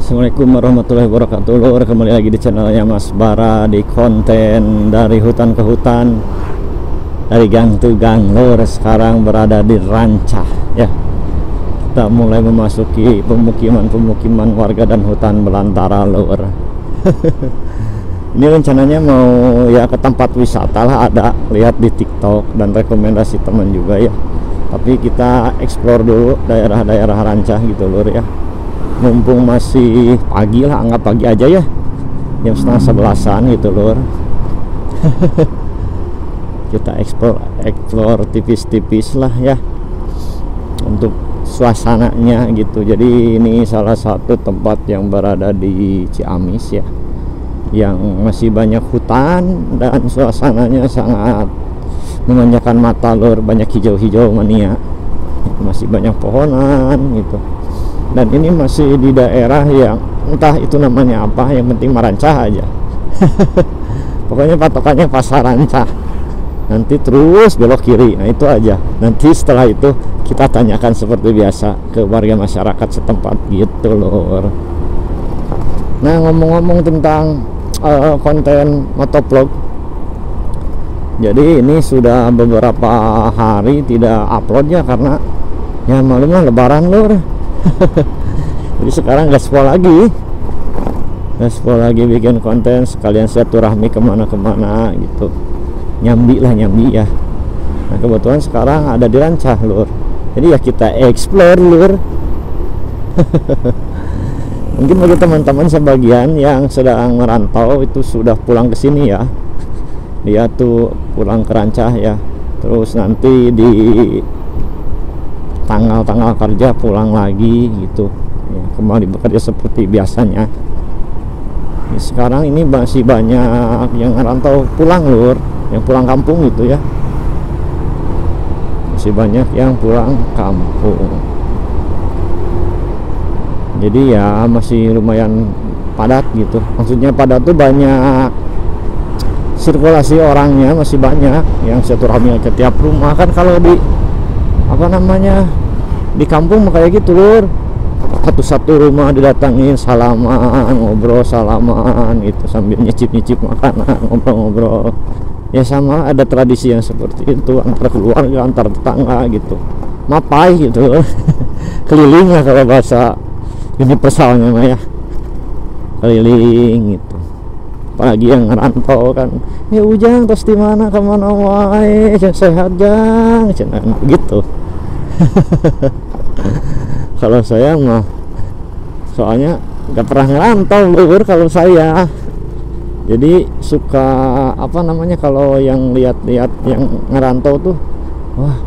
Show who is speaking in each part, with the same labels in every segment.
Speaker 1: Assalamualaikum warahmatullahi wabarakatuh. Lur, kembali lagi di channelnya Mas Bara di konten dari hutan ke hutan, dari gang ke gang. Lur, sekarang berada di Rancah ya. Kita mulai memasuki pemukiman warga dan hutan belantara, Lur. Ini rencananya mau ya ke tempat wisata lah, ada lihat di TikTok dan rekomendasi teman juga ya. Tapi kita explore dulu daerah-daerah Rancah gitu, Lur ya. Mumpung masih pagi lah, anggap pagi aja ya, jam setengah 11-an gitu, Lur. Kita explore tipis-tipis lah ya untuk suasananya gitu. Jadi ini salah satu tempat yang berada di Ciamis ya, yang masih banyak hutan dan suasananya sangat memanjakan mata, Lur. Banyak hijau-hijau mania, masih banyak pohonan gitu. Dan ini masih di daerah yang entah itu namanya apa, yang penting Rancah aja. Pokoknya patokannya pasar Rancah. Nanti terus belok kiri, nah itu aja. Nanti setelah itu kita tanyakan seperti biasa ke warga masyarakat setempat gitu, Lur. Nah, ngomong-ngomong tentang konten motovlog, jadi ini sudah beberapa hari tidak upload ya, karena ya malumlah lebaran, Lur. Jadi sekarang gaspol lagi bikin konten, sekalian silaturahmi kemana-kemana gitu, nyambi ya. Nah, kebetulan sekarang ada di Rancah, Lur. Jadi ya kita explore, Lur. Mungkin bagi teman-teman sebagian yang sedang merantau itu sudah pulang ke sini ya, dia tuh pulang ke Rancah ya, terus nanti di tanggal kerja pulang lagi gitu ya, kembali bekerja seperti biasanya ya. Sekarang ini masih banyak yang rantau pulang, Lur, yang pulang kampung gitu ya, masih banyak yang pulang kampung. Jadi ya masih lumayan padat gitu, maksudnya padat tuh banyak sirkulasi orangnya, masih banyak yang silaturahmi ke tiap rumah. Kan kalau di di kampung kayak gitu, Lur, satu-satu rumah didatangin, salaman, ngobrol salaman gitu sambil nyicip makanan, ngobrol-ngobrol ya. Sama ada tradisi yang seperti itu antar keluarga, antar tetangga gitu, mapai gitu. Keliling lah kalau bahasa universalnya mah ya, keliling gitu. Apalagi yang ngerantau kan, ya Ujang terus di mana kemana wae, sehat Jang, cenah gitu. Kalau saya mah soalnya nggak pernah ngerantau, Lur, kalau saya. Jadi suka kalau yang lihat-lihat yang ngerantau tuh, wah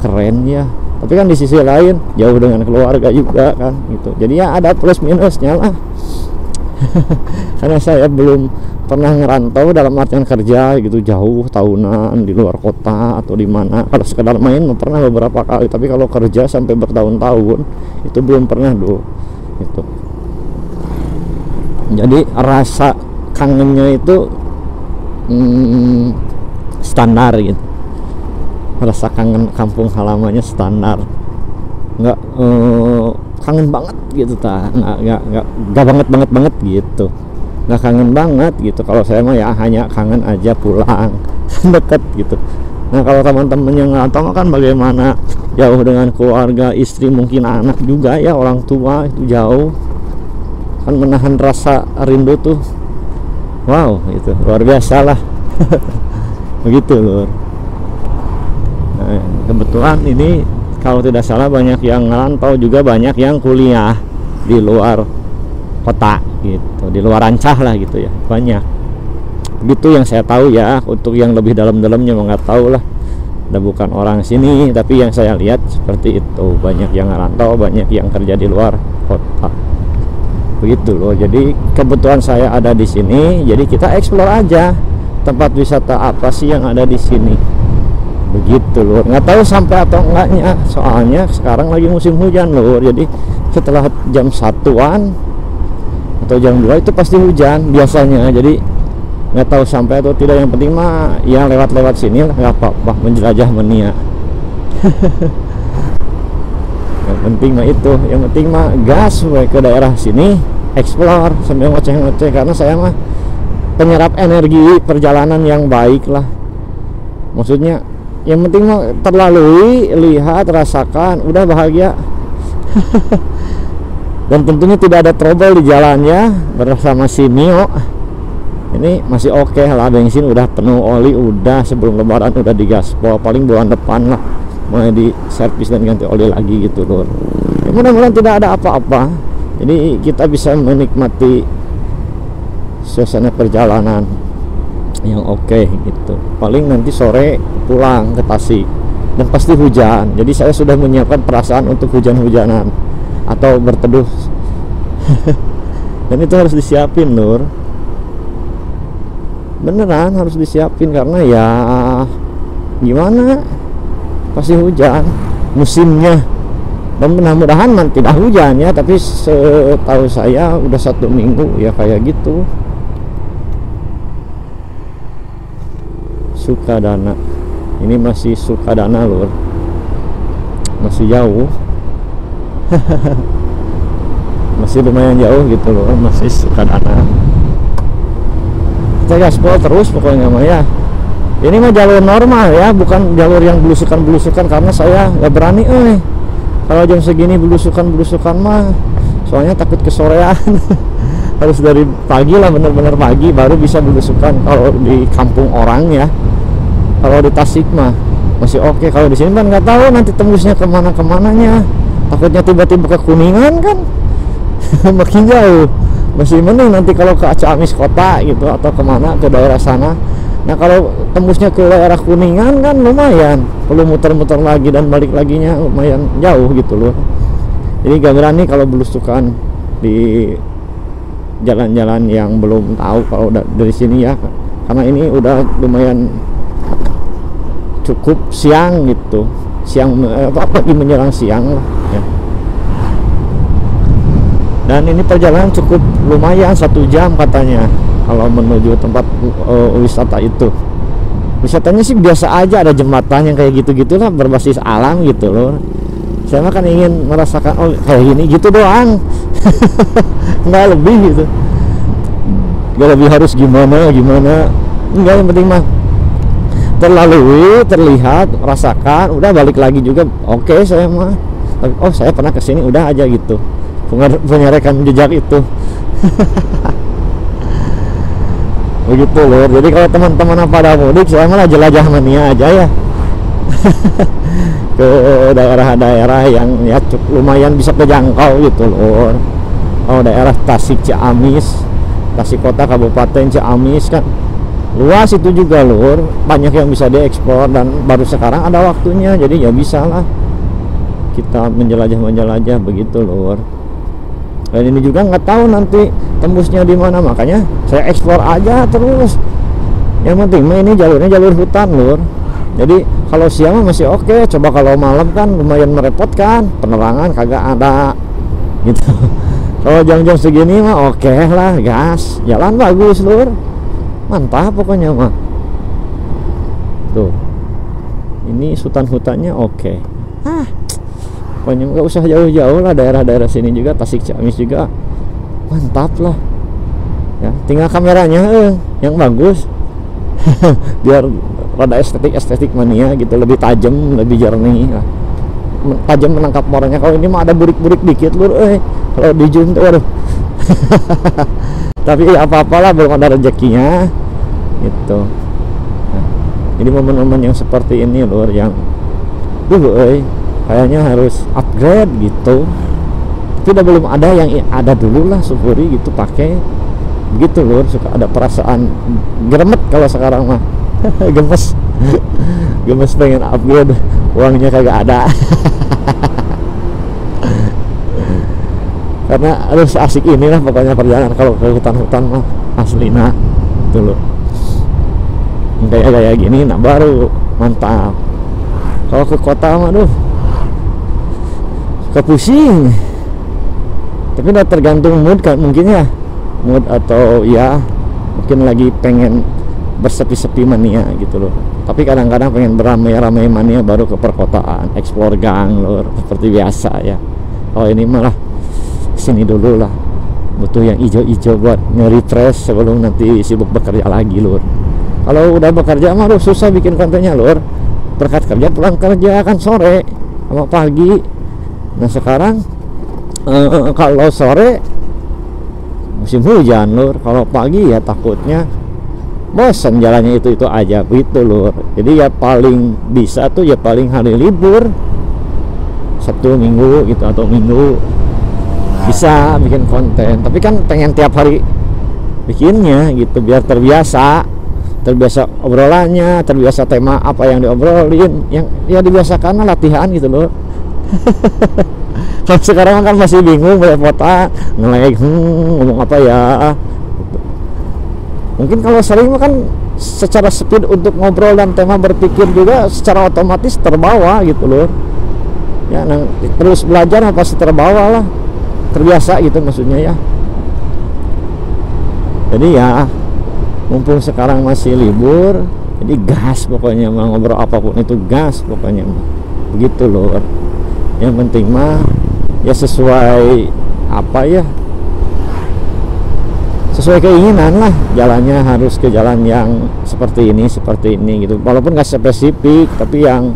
Speaker 1: keren ya. Tapi kan di sisi lain jauh dengan keluarga juga kan gitu. Jadi ya ada plus minusnya lah. Karena saya belum pernah ngerantau dalam artian kerja gitu, jauh tahunan di luar kota atau di mana. Kalau sekedar main pernah beberapa kali, tapi kalau kerja sampai bertahun-tahun itu belum pernah dulu gitu. Jadi rasa kangennya itu standar gitu. Rasa kangen kampung halamannya standar, nggak kangen banget gitu, nggak banget gitu, nggak kangen banget gitu. Kalau saya mah ya hanya kangen aja pulang deket gitu. Nah, kalau teman-teman yang ngerantau kan bagaimana, jauh dengan keluarga, istri, mungkin anak juga ya, orang tua itu jauh kan, menahan rasa rindu tuh, wow itu luar biasa lah. Begitu, Lur. Nah, kebetulan ini kalau tidak salah banyak yang ngerantau juga, banyak yang kuliah di luar kota gitu, di luar Rancah lah gitu ya, banyak gitu yang saya tahu ya. Untuk yang lebih dalam-dalamnya nggak tahu lah, udah bukan orang sini, tapi yang saya lihat seperti itu, banyak yang ngerantau, banyak yang kerja di luar kota begitu loh. Jadi kebetulan saya ada di sini, jadi kita explore aja tempat wisata apa sih yang ada di sini begitu loh. Nggak tahu sampai atau enggaknya, soalnya sekarang lagi musim hujan, Lur. Jadi setelah jam 1-an atau jam 2 itu pasti hujan biasanya. Jadi nggak tahu sampai atau tidak, yang penting mah ya lewat sini lah, nggak apa-apa, menjelajah mania. Yang penting mah itu, yang penting mah gas we ke daerah sini, explore sambil ngoceh-ngoceh, karena saya mah penyerap energi perjalanan yang baik lah. Maksudnya yang penting mah terlalui, lihat, rasakan, udah bahagia. Dan tentunya tidak ada trouble di jalannya. Bersama si Mio ini masih oke lah, bensin udah penuh, oli udah sebelum lebaran udah digaspol, paling bulan depan lah mulai di servis dan ganti oli lagi gitu loh. Ya, mudah-mudahan tidak ada apa-apa, jadi kita bisa menikmati suasana perjalanan yang oke gitu. Paling nanti sore pulang ke Tasik dan pasti hujan, jadi saya sudah menyiapkan perasaan untuk hujan-hujanan atau berteduh. Dan itu harus disiapin Nur, beneran harus disiapin, karena ya gimana, pasti hujan musimnya. Dan mudah-mudahan tidak hujan ya, tapi setahu saya udah 1 minggu ya kayak gitu. Sukadana, ini masih Sukadana Lur, masih jauh. Masih lumayan jauh gitu loh, masih Sukadana. Kita gaspol terus pokoknya mah ya. Ini mah jalur normal ya, bukan jalur yang belusukan-belusukan, karena saya nggak berani kalau jam segini belusukan mah, soalnya takut kesorean. Harus dari pagi lah, bener-bener pagi baru bisa belusukan kalau di kampung orang ya. Kalau di Tasik mah masih oke. Kalau di sini kan nggak tahu nanti tembusnya kemana-kemananya, takutnya tiba-tiba ke Kuningan kan. Makin jauh. Masih mending nanti kalau ke Ciamis kota gitu, atau kemana ke daerah sana. Nah kalau tembusnya ke daerah Kuningan kan lumayan, perlu muter-muter lagi dan balik laginya lumayan jauh gitu loh. Jadi gak berani kalau belusukan di jalan-jalan yang belum tahu kalau dari sini ya, karena ini udah lumayan cukup siang gitu, siang pagi menjelang siang lah ya. Dan ini perjalanan cukup lumayan, 1 jam katanya kalau menuju tempat wisata itu. Wisatanya sih biasa aja, ada jembatan yang kayak gitu-gitu lah, berbasis alam gitu loh. Saya mah kan ingin merasakan kayak gini gitu doang. Nggak lebih gitu, nggak lebih harus gimana enggak, yang penting mah terlalui, terlihat, rasakan, udah balik lagi juga oke. Saya mah saya pernah kesini udah aja gitu, punya rekam jejak itu. Begitu loh. Jadi kalau teman-teman pada mudik, saya malah jelajah mania aja ya. Ke daerah-daerah yang ya lumayan bisa kejangkau gitu loh. Oh, daerah Tasik, Ciamis, Tasik Kota, Kabupaten Ciamis kan luas itu juga lur, banyak yang bisa diekspor dan baru sekarang ada waktunya, jadi ya bisa lah kita menjelajah begitu lur. Dan ini juga nggak tahu nanti tembusnya di mana, makanya saya ekspor aja terus. Yang penting mah ini jalurnya jalur hutan lur, jadi kalau siang masih oke. Coba kalau malam kan lumayan merepotkan, penerangan kagak ada gitu. Kalau jam-jam segini mah oke lah, gas, jalan bagus lur, mantap pokoknya mah. Tuh, ini hutan-hutannya oke. Pokoknya nggak usah jauh-jauh lah, daerah-daerah sini juga, Tasik, Ciamis juga mantap lah ya. Tinggal kameranya yang bagus. Biar rada estetik mania gitu, lebih tajam, lebih jernih lah, tajam menangkap orangnya. Kalau ini mah ada burik-burik dikit lur, kalau di zoom tuh waduh. Tapi apa-apalah, belum ada rezekinya gitu. Nah, jadi momen-momen yang seperti ini lur, yang kayaknya harus upgrade gitu. Tapi udah belum ada, yang ada dulu lah, syukuri gitu, pakai begitu lur. Suka ada perasaan geremet kalau sekarang mah. gemes pengen upgrade, uangnya kagak ada. Karena harus asik inilah pokoknya perjalanan kalau ke hutan-hutan mah aslina dulu. Kayak gini nah baru mantap. Kalau ke kota mah kepusing. Tapi udah tergantung mood kan, mungkin ya, mood atau ya mungkin lagi pengen bersepi-sepi mania gitu loh. Tapi kadang-kadang pengen beramai-ramai mania baru ke perkotaan, explore gang lor, seperti biasa ya. Oh ini malah sini dulu lah, butuh yang ijo-ijo buat nge-refresh sebelum nanti sibuk bekerja lagi lur. Kalau udah bekerja mah susah bikin kontennya lur, berkat kerja pulang kerja kan sore sama pagi. Nah sekarang kalau sore musim hujan lur, kalau pagi ya takutnya bosan jalannya itu aja gitu lur. Jadi ya paling bisa tuh ya paling hari libur Sabtu Minggu gitu, atau Minggu bisa bikin konten. Tapi kan pengen tiap hari bikinnya gitu biar terbiasa obrolannya, terbiasa tema apa yang diobrolin, yang ya dibiasakan latihan gitu loh. Kalau sekarang kan masih bingung belepotan ngelag ngomong apa ya gitu. Mungkin kalau sering kan secara speed untuk ngobrol dan tema berpikir juga secara otomatis terbawa gitu loh ya. Nah, terus belajar pasti terbawa lah, terbiasa gitu maksudnya ya. Jadi ya mumpung sekarang masih libur, jadi gas pokoknya mau ngobrol apapun itu gas pokoknya begitu loh. Yang penting mah ya sesuai apa ya, sesuai keinginan lah, jalannya harus ke jalan yang seperti ini gitu, walaupun nggak spesifik tapi yang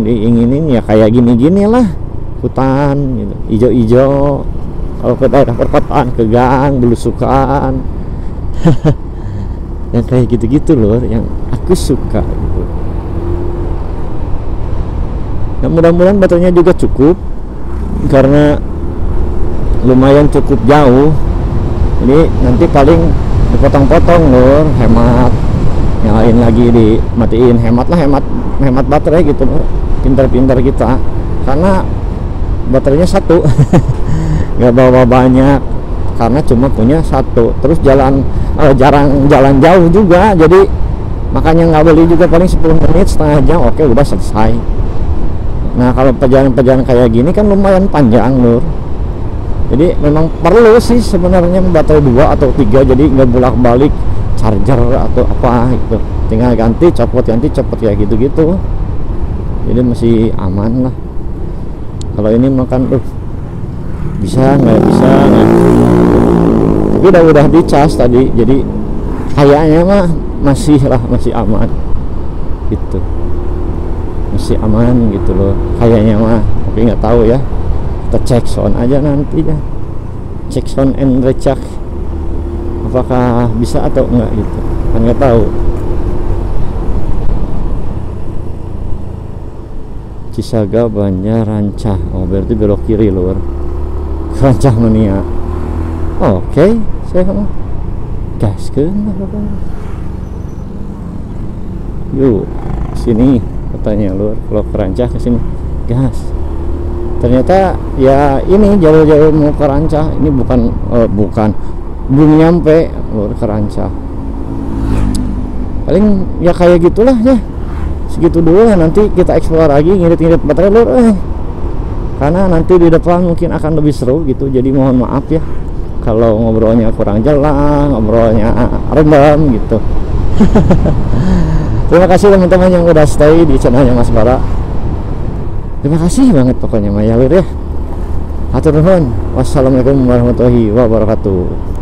Speaker 1: diinginin ya kayak gini lah, hutan gitu, ijo-ijo. Kalau ke daerah perkotaan ke gang belusukan yang kayak gitu-gitu loh yang aku suka gitu. Nah, mudah-mudahan baterainya juga cukup karena lumayan cukup jauh. Jadi nanti paling dipotong-potong lur, hemat, yang lain lagi dimatiin, hemat baterai gitu lur. Pintar-pintar kita karena baterainya satu nggak bawa banyak karena cuma punya satu. Terus jarang jalan jauh juga, jadi makanya nggak beli juga, paling 10 menit setengah jam oke udah selesai. Nah kalau perjalanan kayak gini kan lumayan panjang lur, jadi memang perlu sih sebenarnya baterai 2 atau 3, jadi nggak bolak-balik charger atau apa gitu, tinggal ganti copot kayak gitu-gitu, jadi masih aman lah. Kalau ini makan bisa nggak bisa nggak, tapi udah dicas tadi, jadi kayaknya mah masih aman gitu, masih aman gitu loh kayaknya mah, tapi nggak tahu ya, kita cek sound aja nanti ya, cek sound and recheck apakah bisa atau enggak gitu kan, nggak tahu. Cisaga Banjar Rancah, oh berarti belok kiri lur, Rancah Mania. Oke, saya mau gaskeun yuk sini katanya lur, kalau ke Rancah ke sini gas. Ternyata ya ini jauh-jauh mau ke Rancah, ini bukan belum nyampe lur ke Rancah. Paling ya kayak gitulah ya, segitu dulu ya, nanti kita explore lagi, ngirit-ngirit baterai lur, karena nanti di depan mungkin akan lebih seru gitu. Jadi mohon maaf ya kalau ngobrolnya kurang jelas, ngobrolnya random gitu. Terima kasih teman-teman yang udah stay di channelnya Mas Bara, terima kasih banget pokoknya mah ya lur ya. Hatur nuhun, wassalamualaikum warahmatullahi wabarakatuh.